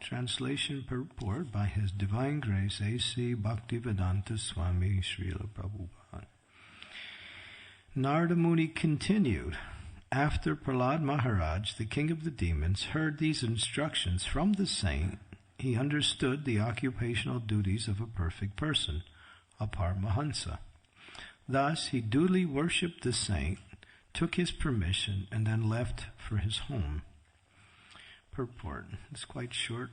Translation purport by His Divine Grace A.C. Bhaktivedanta Swami Srila Prabhupada. Narada Muni continued, after Prahlad Maharaj, the king of the demons, heard these instructions from the saint, he understood the occupational duties of a perfect person, a Paramahansa. Thus, he duly worshipped the saint, took his permission, and then left for his home. Purport. It's quite short.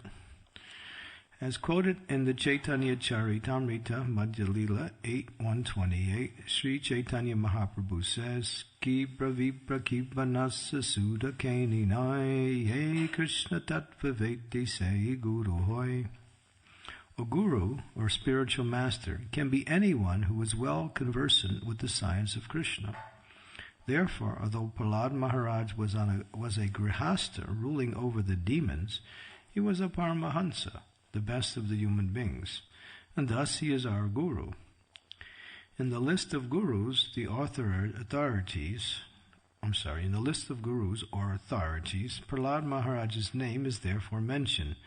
As quoted in the Chaitanya Charitamrita Madhya Lila 8.128, Sri Chaitanya Mahaprabhu says, Kibra vipra kibanasa suda kani nai, ye Krishna tattva veti se guru hoy. A guru, or spiritual master, can be anyone who is well conversant with the science of Krishna. Therefore, although Prahlad Maharaj was a grihastha ruling over the demons, he was a Paramahansa, the best of the human beings, and thus he is our guru. In the list of gurus or authorities, Prahlad Maharaj's name is therefore mentioned.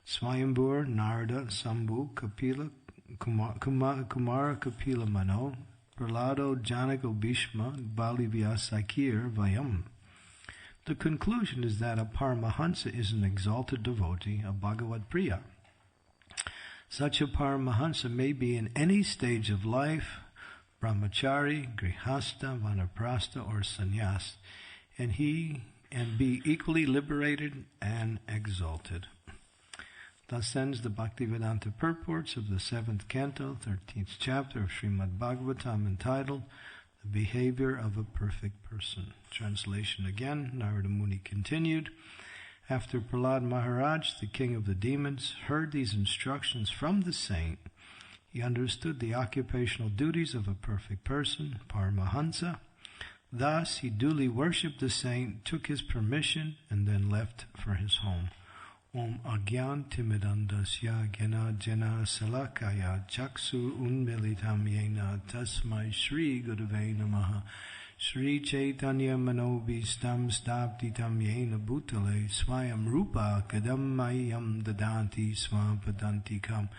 Swayambhur, Narada, Sambhu, Kapila, Kumara Kapila Mano, Prahlado, Janako Bhishma, Bali Vyasakir Vayam. The conclusion is that a Paramahansa is an exalted devotee of Bhagavad Priya. Such a Paramahansa may be in any stage of life, brahmachari, grihastha, vanaprastha, or sannyas, and be equally liberated and exalted. Thus ends the Bhaktivedanta purports of the 7th canto, 13th chapter of Srimad Bhagavatam, entitled The Behavior of a Perfect Person. Translation again. Narada Muni continued, after Prahlad Maharaj, the king of the demons, heard these instructions from the saint, he understood the occupational duties of a perfect person, Paramahansa. Thus, he duly worshipped the saint, took his permission, and then left for his home. Om Agyan Timidandasya Gena Jena Salakaya Chaksu Unmilitam Yena Tasmai Shri Gurave Namaha Shri Chaitanya Manobhistam Staptitam Yena Bhutale Swayam Rupa Kadam Mayam Dadanti Swampadantikam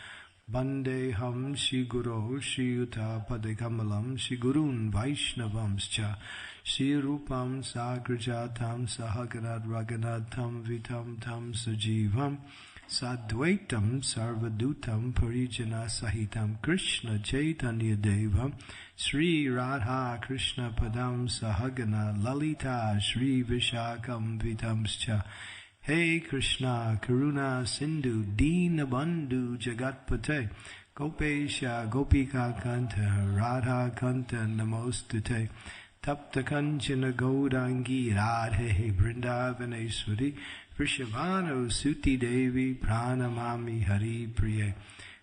Bandeham Shri Guru Shri Yuta Padekamalam Shri Gurun Vaishnavamscha Shri Rupam Sagrajatam Sahagarad Raghanatham Vitam Tam Sajivam Sadvaitam Sarvadutam Parijana Sahitam Krishna Chaitanya Devam Sri Radha Krishna Padam Sahagana Lalita Shri Vishakam Vitamscha Hey Krishna Karuna Sindhu Dina Bandhu Jagatpate Gopesha Gopika Kanta Radha Kanta Namostute Tapta Kanchana Gaudangi Radhe Vrindavaneshwari Vrishabhanu Suti Devi Pranamami Hari Priye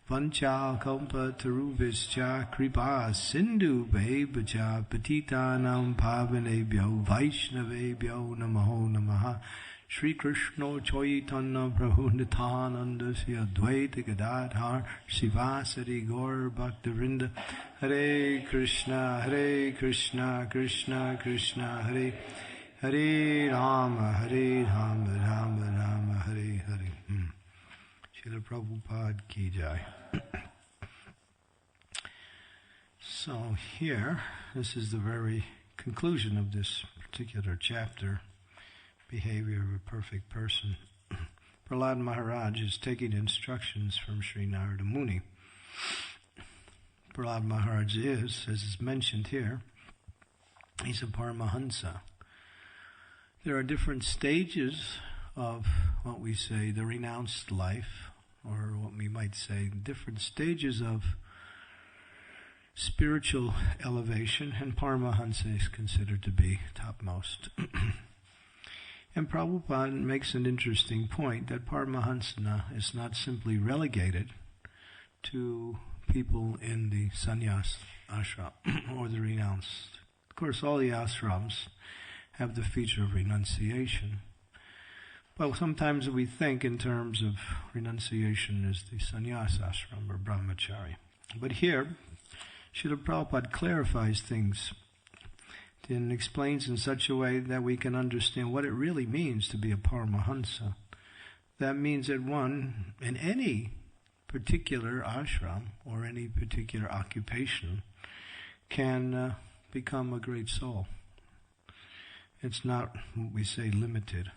Vanchal Kalpa Taruvischa Kripa Sindhu Bhebacha Patitanam Pavanebhyo Vaishnavebhyo Namaho Namaha Shri Krishna Chaitanya Prabhu Nityananda Sri Advaita Gadadhar Sivasari Gaur Bhaktivinoda Hare Krishna Krishna Krishna Hare Hare Rama Rama Rama Hare Hare. Srila Prabhupada Ki Jai. So here, this is the very conclusion of this particular chapter, Behavior of a Perfect Person. Prahlad Maharaj is taking instructions from Sri Narada Muni. Prahlad Maharaj is, as is mentioned here, he's a Paramahansa. There are different stages of what we say the renounced life, or what we might say different stages of spiritual elevation, and Paramahansa is considered to be topmost. And Prabhupada makes an interesting point that Paramahansa is not simply relegated to people in the sannyas ashram or the renounced. Of course, all the ashrams have the feature of renunciation. But sometimes we think in terms of renunciation as the sannyas ashram or brahmachari. But here, Srila Prabhupada clarifies things and explains in such a way that we can understand what it really means to be a Paramahansa. that means that one, in any particular ashram or any particular occupation, can become a great soul. It's not, what we say, limited.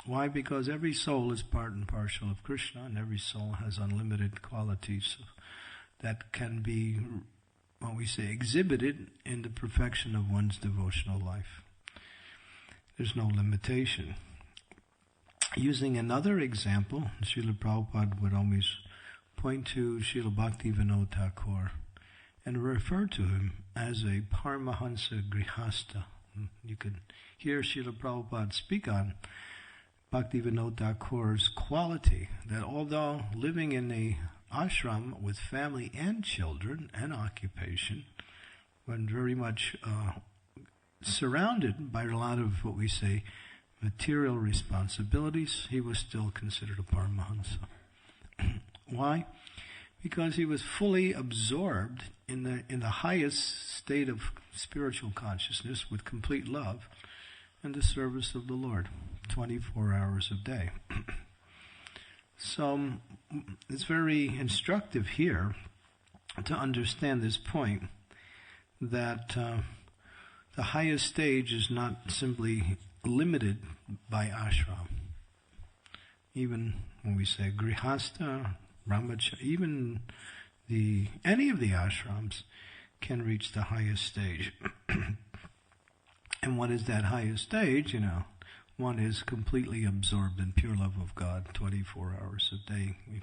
Why? Because every soul is part and parcel of Krishna, and every soul has unlimited qualities that can be, what we say, exhibited in the perfection of one's devotional life. There's no limitation. Using another example, Srila Prabhupada would always point to Srila Bhaktivinoda Thakur and refer to him as a Paramahansa Grihastha. You could hear Srila Prabhupada speak on Bhaktivinoda Thakur's quality, that although living in a ashram with family and children and occupation, when very much surrounded by a lot of, what we say, material responsibilities, he was still considered a Paramahansa. Why? Because he was fully absorbed in the highest state of spiritual consciousness with complete love and the service of the Lord, 24 hours a day. So it's very instructive here to understand this point, that the highest stage is not simply limited by ashram. Even when we say grihastha, brahmacharya, even any of the ashrams can reach the highest stage. And what is that highest stage? One is completely absorbed in pure love of God, 24 hours a day. You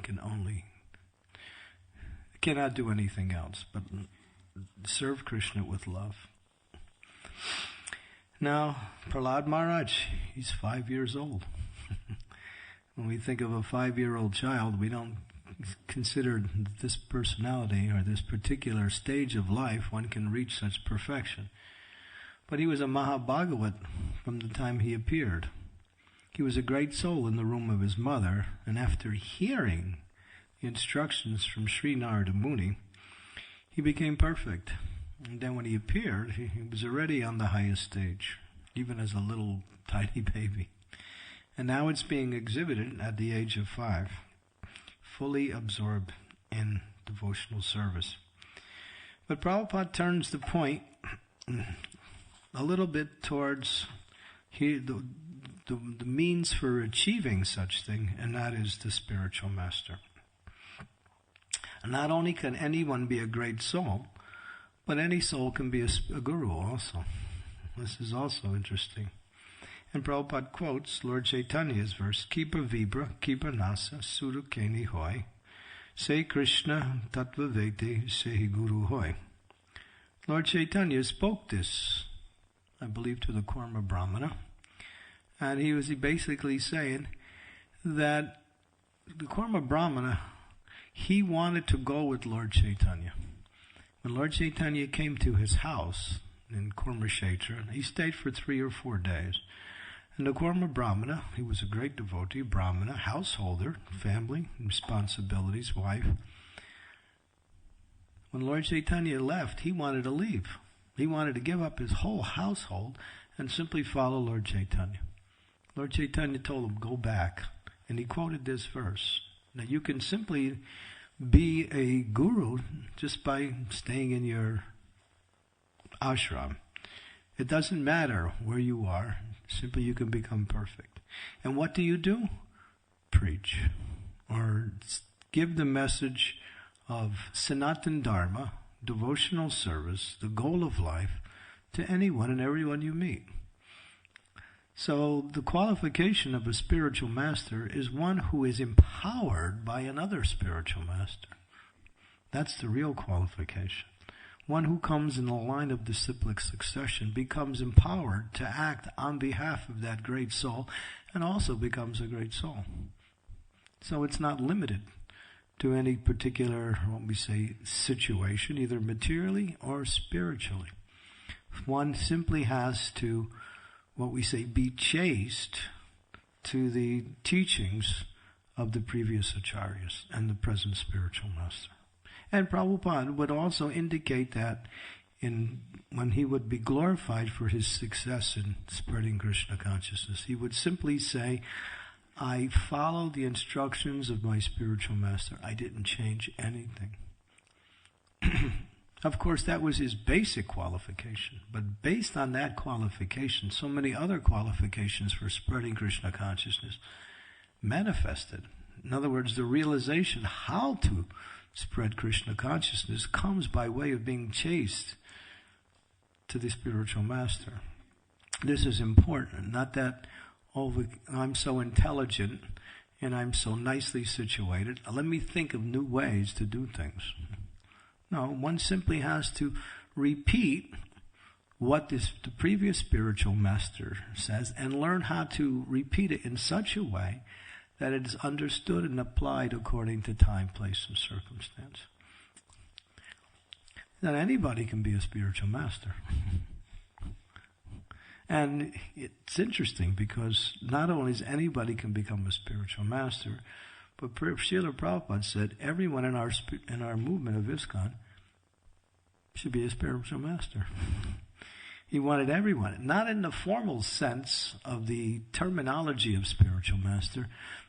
cannot do anything else but serve Krishna with love. Now, Prahlad Maharaj, he's 5 years old. When we think of a 5-year-old child, we don't consider this personality or this particular stage of life one can reach such perfection. But he was a Mahabhagavat from the time he appeared. He was a great soul in the room of his mother, and after hearing the instructions from Sri Narada Muni, he became perfect. And then when he appeared, he was already on the highest stage, even as a little tiny baby. And now it's being exhibited at the age of 5, fully absorbed in devotional service. But Prabhupada turns the point a little bit towards the means for achieving such thing, and that is the spiritual master. And not only can anyone be a great soul, but any soul can be a guru also. This is also interesting. And Prabhupada quotes Lord Chaitanya's verse, Kipa Vibra, Kipa Nasa, Suru Keni Hoy, Se Krishna Tattva Vete, Sehi Guru Hoy. Lord Chaitanya spoke this, I believe, to the Kurma Brahmana, and he was basically saying that the Kurma Brahmana, he wanted to go with Lord Chaitanya. When Lord Chaitanya came to his house in Kurmakshetra, he stayed for 3 or 4 days. And the Kurma Brahmana, he was a great devotee, Brahmana, householder, family, responsibilities, wife. When Lord Chaitanya left, he wanted to leave. He wanted to give up his whole household and simply follow Lord Chaitanya. Lord Chaitanya told him, go back. And he quoted this verse. Now you can simply be a guru just by staying in your ashram. It doesn't matter where you are. Simply you can become perfect. And what do? Preach. Or give the message of Sanatan Dharma, devotional service, the goal of life, to anyone and everyone you meet. So the qualification of a spiritual master is one who is empowered by another spiritual master. That's the real qualification. One who comes in the line of disciplic succession becomes empowered to act on behalf of that great soul and also becomes a great soul. So it's not limited to any particular, what we say, situation, either materially or spiritually. One simply has to, what we say, be chaste to the teachings of the previous acharyas and the present spiritual master. And Prabhupada would also indicate that when he would be glorified for his success in spreading Krishna consciousness, he would simply say, I followed the instructions of my spiritual master. I didn't change anything. Of course, that was his basic qualification. But based on that qualification, so many other qualifications for spreading Krishna consciousness manifested. In other words, the realization how to spread Krishna consciousness comes by way of being chaste to the spiritual master. This is important. Not that, I'm so intelligent and I'm so nicely situated. Let me think of new ways to do things. No, one simply has to repeat what the previous spiritual master says and learn how to repeat it in such a way that it is understood and applied according to time, place, and circumstance. Then anybody can be a spiritual master. And it's interesting because not only is anybody can become a spiritual master, but Srila Prabhupada said everyone in our movement of ISKCON should be a spiritual master. He wanted everyone, not in the formal sense of the terminology of spiritual master,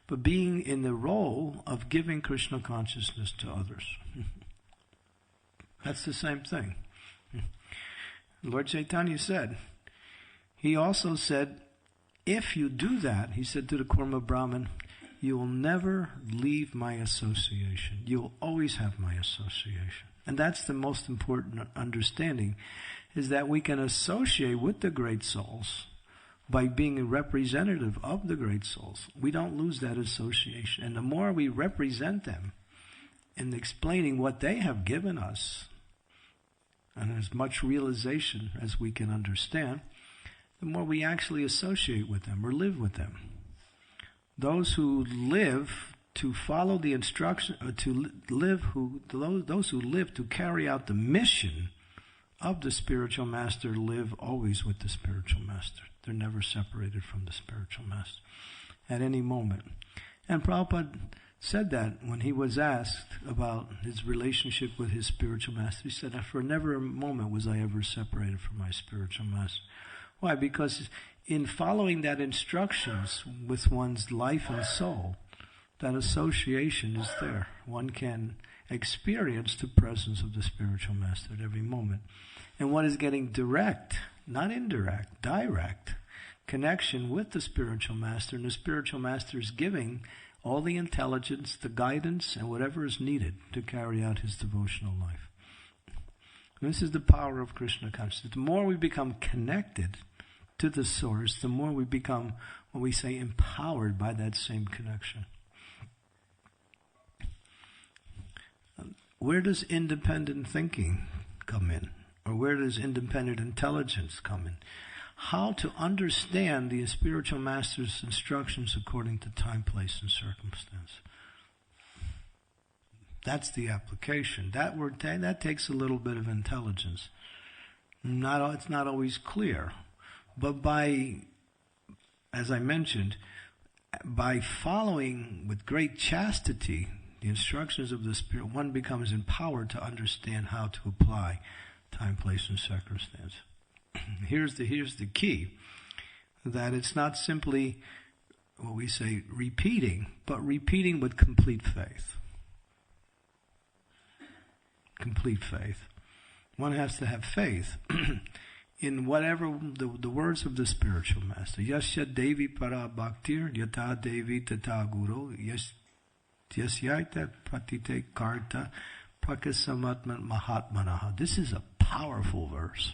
but being in the role of giving Krishna consciousness to others. That's the same thing. Lord Chaitanya said, he also said, if you do that, he said to the Kurma Brahmin, you will never leave my association. You will always have my association. And that's the most important understanding, is that we can associate with the great souls by being a representative of the great souls. We don't lose that association. And the more we represent them in explaining what they have given us, and as much realization as we can understand, the more we actually associate with them or live with them. Those who live to follow the instruction, those who live to carry out the mission of the spiritual master live always with the spiritual master. They're never separated from the spiritual master at any moment. And Prabhupada said that when he was asked about his relationship with his spiritual master. He said, for never a moment was I ever separated from my spiritual master. Why? Because in following that instructions with one's life and soul, that association is there. One can experience the presence of the spiritual master at every moment. And one is getting direct, not indirect, direct connection with the spiritual master, and the spiritual master is giving all the intelligence, the guidance, and whatever is needed to carry out his devotional life. And this is the power of Krishna consciousness. The more we become connected to the source, the more we become, what we say, empowered by that same connection. Where does independent thinking come in? Or where does independent intelligence come in? How to understand the spiritual master's instructions according to time, place, and circumstance. That's the application. That takes a little bit of intelligence. It's not always clear. But as I mentioned, by following with great chastity the instructions of the Spirit, one becomes empowered to understand how to apply time, place, and circumstance. Here's the key, that it's not simply what we say repeating, but repeating with complete faith. Complete faith. One has to have faith in whatever the words of the spiritual master. Yasya Devi para bhaktir yata Devi tata guru yasyaita pratite karta prakasamatman mahatmanaha. This is a powerful verse.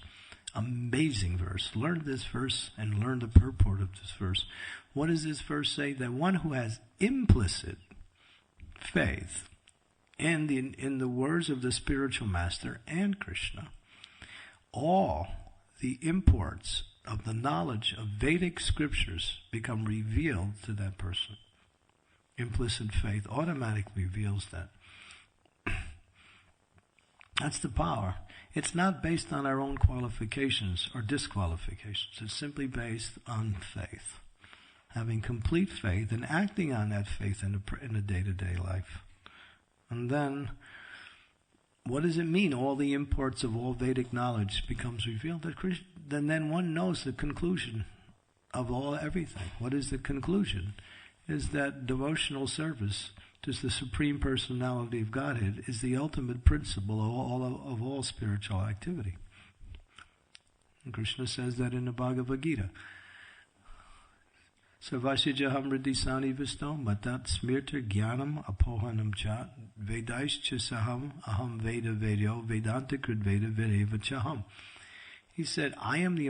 Amazing verse. Learn this verse and learn the purport of this verse. What does this verse say? That one who has implicit faith in the words of the spiritual master and Krishna, all the imports of the knowledge of Vedic scriptures become revealed to that person. Implicit faith automatically reveals that. That's the power. It's not based on our own qualifications or disqualifications. It's simply based on faith. Having complete faith and acting on that faith in the day-to-day life. And then, what does it mean? All the imports of all Vedic knowledge becomes revealed. Then one knows the conclusion of everything. What is the conclusion? is that devotional service to the Supreme Personality of Godhead is the ultimate principle of all spiritual activity. And Krishna says that in the Bhagavad Gita. Sarvasya Hamridisani Visto Matat Smirta Jnanam Apohanam Chat Vedaischa Saham Aham Veda Vedyo Vedanta Krid Veda Vedeva Chaham. He said, I am the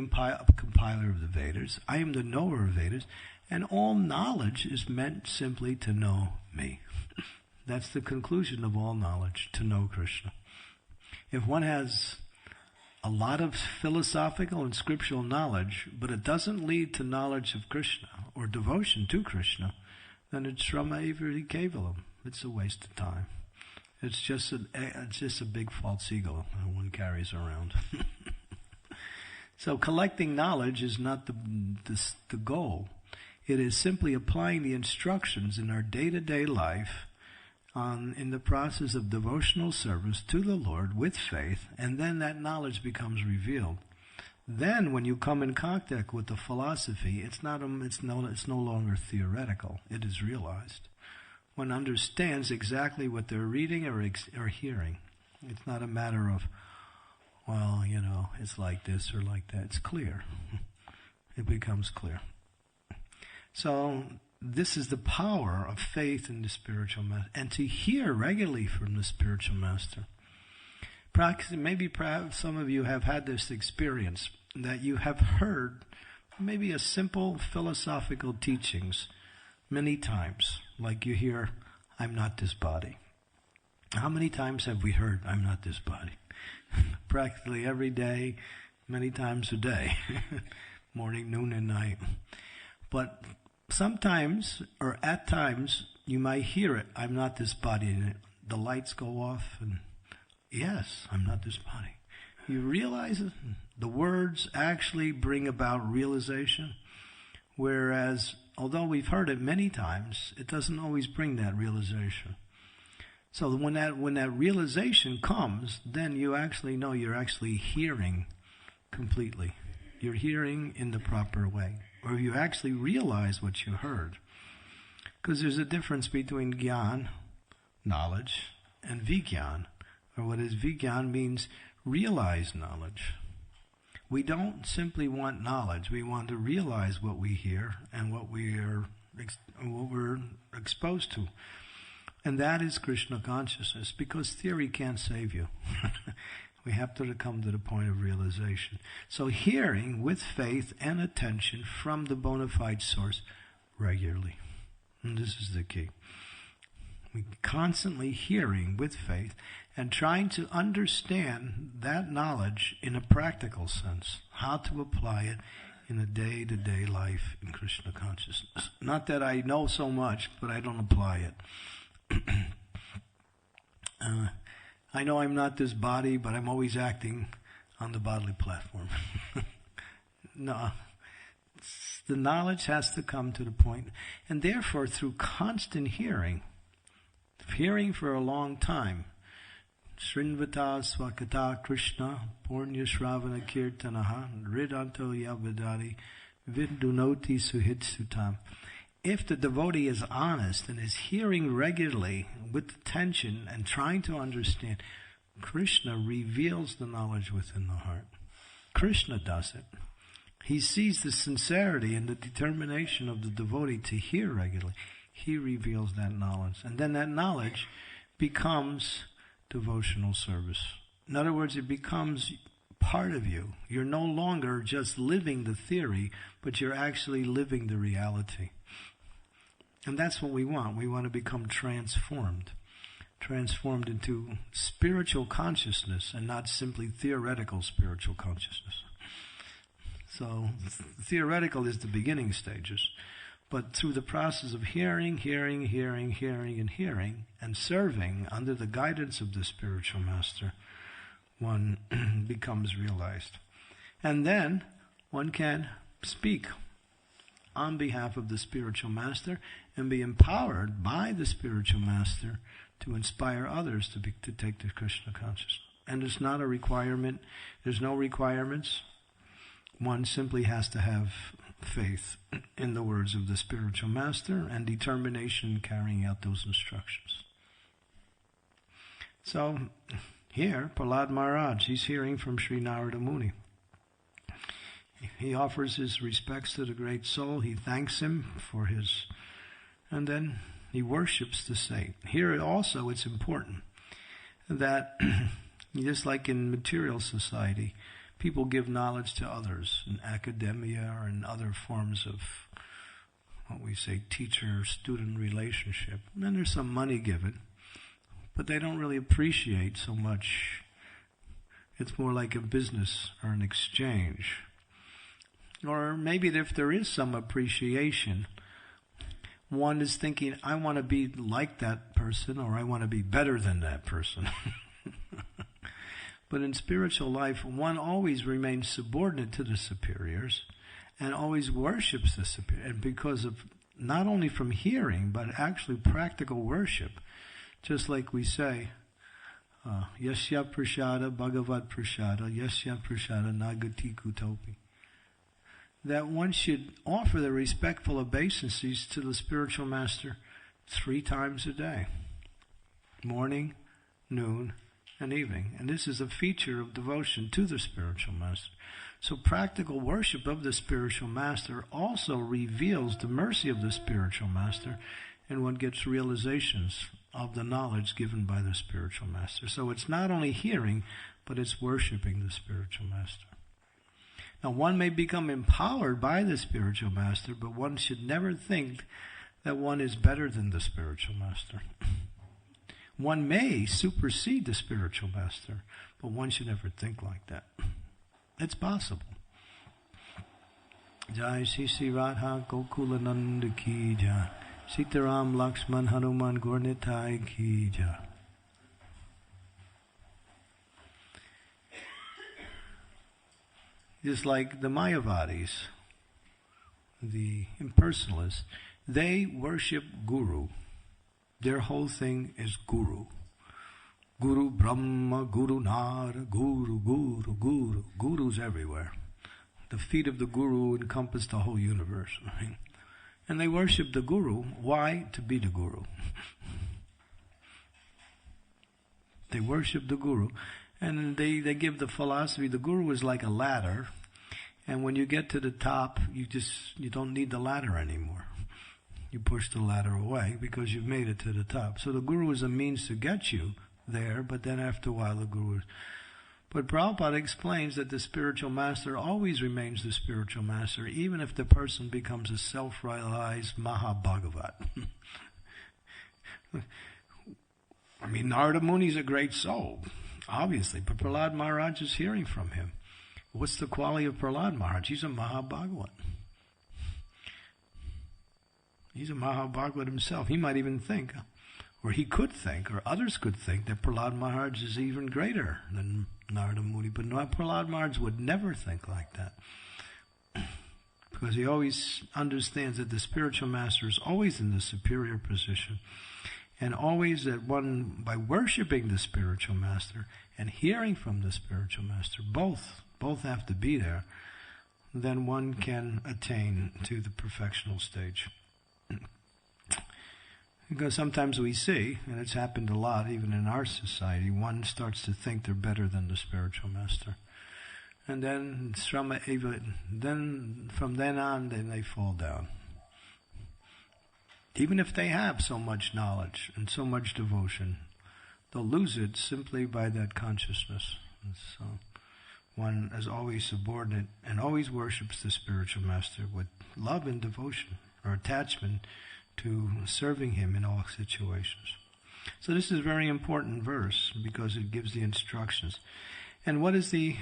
compiler of the Vedas, I am the knower of Vedas, and all knowledge is meant simply to know me. That's the conclusion of all knowledge, to know Krishna. If one has a lot of philosophical and scriptural knowledge, but it doesn't lead to knowledge of Krishna or devotion to Krishna, then it's Shrama Ivri Kevalam. It's a waste of time. It's just a big false ego that one carries around. So collecting knowledge is not the goal. It is simply applying the instructions in our day-to-day life in the process of devotional service to the Lord with faith, and then that knowledge becomes revealed. Then when you come in contact with the philosophy, it's no longer theoretical. It is realized. One understands exactly what they're reading or hearing. It's not a matter of, well, it's like this or like that. It's clear. It becomes clear. So this is the power of faith in the spiritual master, and to hear regularly from the spiritual master. Perhaps some of you have had this experience, that you have heard maybe a simple philosophical teachings many times, like you hear, I'm not this body. How many times have we heard, I'm not this body? Practically every day, many times a day, morning, noon, and night. But sometimes, or at times, you might hear it, I'm not this body, and the lights go off, and yes, I'm not this body. You realize it? The words actually bring about realization, whereas, although we've heard it many times, it doesn't always bring that realization. So when that realization comes, then you actually know you're actually hearing completely. You're hearing in the proper way. Or you actually realize what you heard. Because there's a difference between Gyan, knowledge, and Vigyan. Or what is Vigyan means realize knowledge. We don't simply want knowledge. We want to realize what we hear and what we're exposed to. And that is Krishna consciousness, because theory can't save you. We have to come to the point of realization. So hearing with faith and attention from the bona fide source regularly. And this is the key. We constantly hearing with faith and trying to understand that knowledge in a practical sense, how to apply it in a day-to-day life in Krishna consciousness. Not that I know so much, but I don't apply it. I know I'm not this body, but I'm always acting on the bodily platform. No. The knowledge has to come to the point. And therefore, through constant hearing for a long time, Srinvata Swakata Krishna Purnya Shravana Kirtanaha Ridanto Yavadari Vidunoti Suhit Sutam. If the devotee is honest and is hearing regularly with attention and trying to understand, Krishna reveals the knowledge within the heart. Krishna does it. He sees the sincerity and the determination of the devotee to hear regularly. He reveals that knowledge. And then that knowledge becomes devotional service. In other words, it becomes part of you. You're no longer just living the theory, but you're actually living the reality. And that's what we want. We want to become transformed into spiritual consciousness and not simply theoretical spiritual consciousness. So theoretical is the beginning stages, but through the process of hearing, and serving under the guidance of the spiritual master, one becomes realized. And then one can speak on behalf of the spiritual master and be empowered by the spiritual master to inspire others to take the Krishna consciousness. And it's not a requirement. There's no requirements. One simply has to have faith in the words of the spiritual master and determination in carrying out those instructions. So here, Prahlad Maharaj, he's hearing from Sri Narada Muni. He offers his respects to the great soul. He thanks him for his, and then he worships the saint. Here also it's important that just like in material society, people give knowledge to others in academia or in other forms of what we say teacher-student relationship. And then there's some money given, but they don't really appreciate so much. It's more like a business or an exchange. Or maybe if there is some appreciation, one is thinking, I want to be like that person, or I want to be better than that person. But in spiritual life, one always remains subordinate to the superiors and always worships the superior. And because of, not only from hearing, but actually practical worship, just like we say, Yasya Prashada Bhagavat Prashada, Yasya Prashada Nagati Kutopi. That one should offer the respectful obeisances to the spiritual master 3 times a day. Morning, noon, and evening. And this is a feature of devotion to the spiritual master. So practical worship of the spiritual master also reveals the mercy of the spiritual master, and one gets realizations of the knowledge given by the spiritual master. So it's not only hearing, but it's worshiping the spiritual master. Now, one may become empowered by the spiritual master, but one should never think that one is better than the spiritual master. One may supersede the spiritual master, but one should never think like that. It's possible. Jai Shri Radha Gokula Nanda Ki Jai. Sitaram Lakshman Hanuman Gornitai Ki Jai. Just like the Mayavadis, the impersonalists, they worship Guru. Their whole thing is Guru. Guru Brahma, Guru Nara, Guru, Guru, Guru. Guru's everywhere. The feet of the Guru encompass the whole universe. Right? And they worship the Guru. Why? To be the Guru. They worship the Guru. And they give the philosophy, the Guru is like a ladder, and when you get to the top, you don't need the ladder anymore. You push the ladder away because you've made it to the top. So the Guru is a means to get you there, but then after a while the Guru... But Prabhupada explains that the spiritual master always remains the spiritual master, even if the person becomes a self-realized Mahabhagavat. I mean, Narada Muni is a great soul, obviously, but Prahlad Maharaj is hearing from him. What's the quality of Prahlad Maharaj? He's a Mahabhagavat. He's a Mahabhagavat himself. He might even think, or he could think, or others could think, that Prahlad Maharaj is even greater than Narada Muni. But no, Prahlad Maharaj would never think like that. Because he always understands that the spiritual master is always in the superior position. And always that one, by worshipping the spiritual master and hearing from the spiritual master, both have to be there, then one can attain to the perfectional stage. Because sometimes we see, and it's happened a lot even in our society, one starts to think they're better than the spiritual master. And then from then on, then they fall down. Even if they have so much knowledge and so much devotion, they'll lose it simply by that consciousness. And so one is always subordinate and always worships the spiritual master with love and devotion or attachment to serving him in all situations. So this is a very important verse because it gives the instructions. And what is the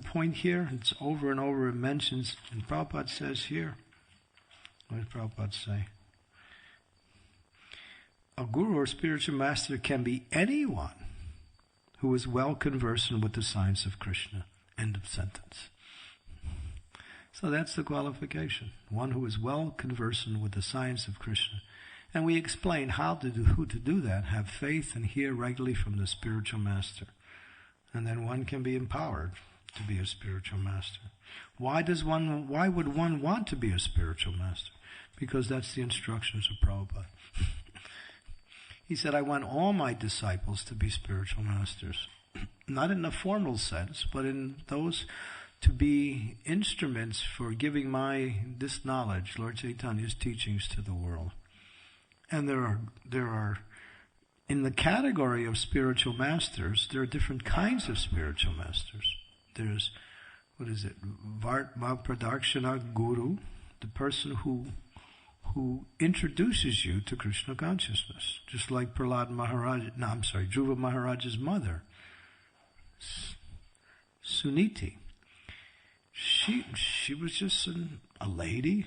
point here? It's over and over it mentions, and Prabhupada says here, what does Prabhupada say? A guru or spiritual master can be anyone who is well conversant with the science of Krishna. End of sentence. So that's the qualification. One who is well conversant with the science of Krishna. And we explain who to do that. Have faith and hear regularly from the spiritual master. And then one can be empowered to be a spiritual master. Why would one want to be a spiritual master? Because that's the instructions of Prabhupada. He said, I want all my disciples to be spiritual masters. Not in the formal sense, but in those to be instruments for giving this knowledge, Lord Chaitanya's teachings, to the world. And there are in the category of spiritual masters, there are different kinds of spiritual masters. There's, Vartma Guru, the person who introduces you to Krishna consciousness, just like Dhruva Maharaj's mother, Suniti. She was just a lady,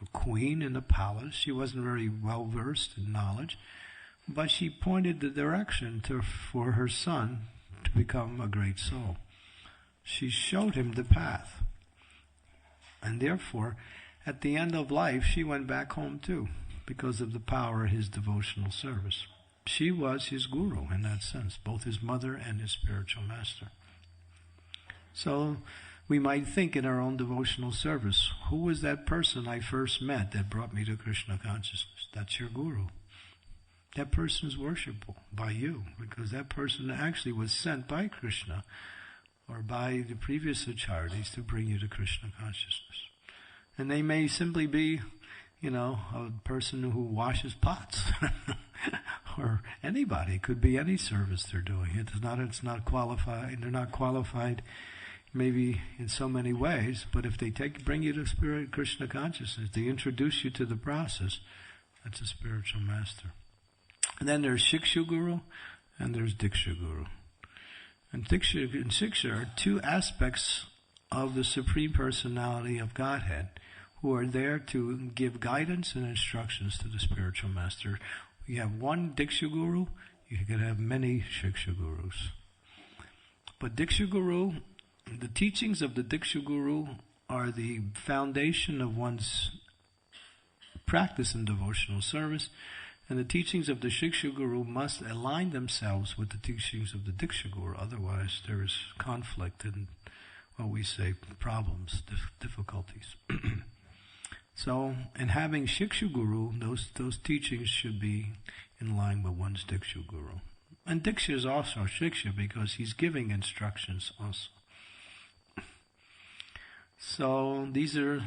a queen in the palace. She wasn't very well versed in knowledge, but she pointed the direction for her son to become a great soul. She showed him the path, and therefore, at the end of life, she went back home too, because of the power of his devotional service. She was his guru in that sense, both his mother and his spiritual master. So we might think in our own devotional service, who was that person I first met that brought me to Krishna consciousness? That's your guru. That person is worshipable by you, because that person actually was sent by Krishna or by the previous acharyas to bring you to Krishna consciousness. And they may simply be, a person who washes pots. Or anybody. It could be any service they're doing. It's not qualified. They're not qualified maybe in so many ways, but if they bring you to spirit Krishna consciousness, they introduce you to the process, that's a spiritual master. And then there's Shiksha Guru and there's Diksha Guru. And Diksha and Shiksha are two aspects of the Supreme Personality of Godhead who are there to give guidance and instructions to the spiritual master. You have one Diksha Guru, you can have many Shiksha Gurus. But Diksha Guru, the teachings of the Diksha Guru are the foundation of one's practice in devotional service, and the teachings of the Shiksha Guru must align themselves with the teachings of the Diksha Guru, otherwise there is conflict and what we say problems, difficulties. So, in having Shiksha Guru, those teachings should be in line with one's Diksha Guru. And Diksha is also Shiksha because he's giving instructions also. So, these are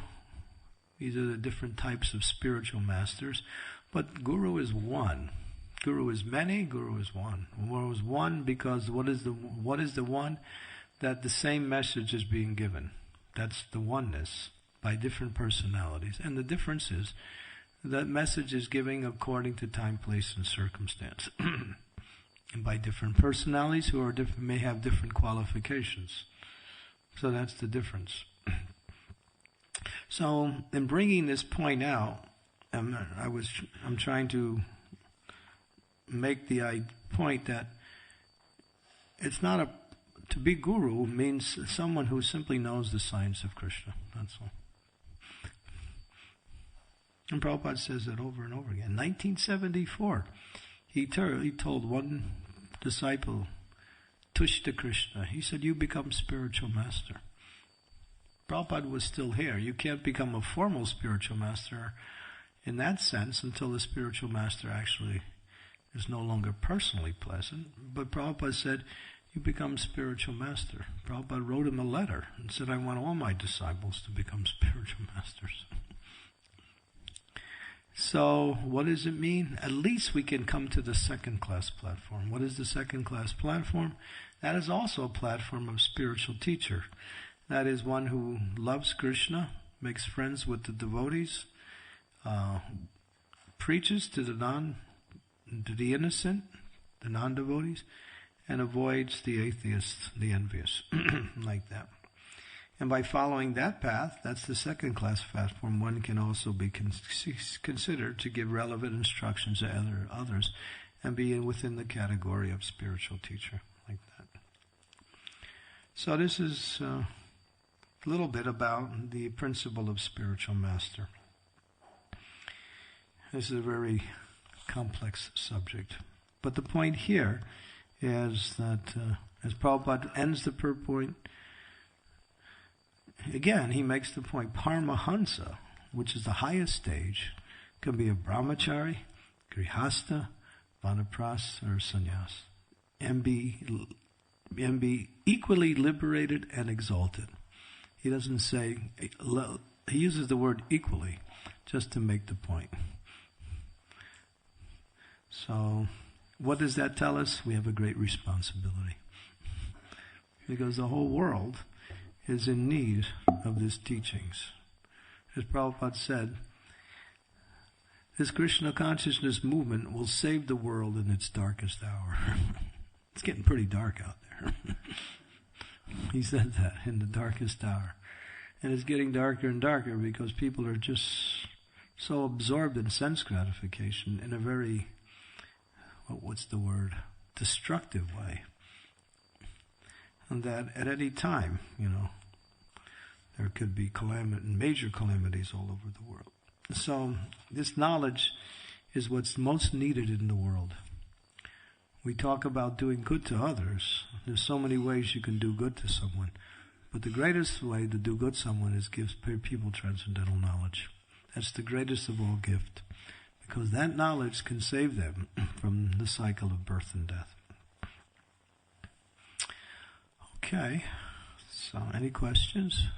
the different types of spiritual masters. But Guru is one. Guru is many, Guru is one. Guru is one because what is the one? That the same message is being given. That's the oneness by different personalities. And the difference is that message is giving according to time, place, and circumstance. And by different personalities who are different, may have different qualifications. So that's the difference. So in bringing this point out, I'm trying to make the point that it's not to be guru means someone who simply knows the science of Krishna. That's all. And Prabhupada says it over and over again. In 1974, he told one disciple, Tushta Krishna, he said, you become spiritual master. Prabhupada was still here. You can't become a formal spiritual master in that sense until the spiritual master actually is no longer personally present. But Prabhupada said, you become spiritual master. Prabhupada wrote him a letter and said, I want all my disciples to become spiritual masters. So, what does it mean? At least we can come to the second class platform. What is the second class platform? That is also a platform of spiritual teacher. That is one who loves Krishna, makes friends with the devotees, preaches to the innocent, the non-devotees, and avoids the atheists, the envious, like that. And by following that path, that's the second class platform, one can also be considered to give relevant instructions to others and be within the category of spiritual teacher, like that. So this is a little bit about the principle of spiritual master. This is a very complex subject. But the point here is that, as Prabhupada ends the purport, again, he makes the point, Paramahansa, which is the highest stage, can be a brahmachari, grihasta, vanapras, or sannyas, and be equally liberated and exalted. He doesn't say, he uses the word equally just to make the point. So, what does that tell us? We have a great responsibility. Because the whole world is in need of these teachings. As Prabhupada said, this Krishna consciousness movement will save the world in its darkest hour. It's getting pretty dark out there. He said that, in the darkest hour. And it's getting darker and darker because people are just so absorbed in sense gratification in a very, destructive way. And that at any time, there could be major calamities all over the world. So this knowledge is what's most needed in the world. We talk about doing good to others. There's so many ways you can do good to someone. But the greatest way to do good to someone is give people transcendental knowledge. That's the greatest of all gift. Because that knowledge can save them from the cycle of birth and death. Okay. So any questions?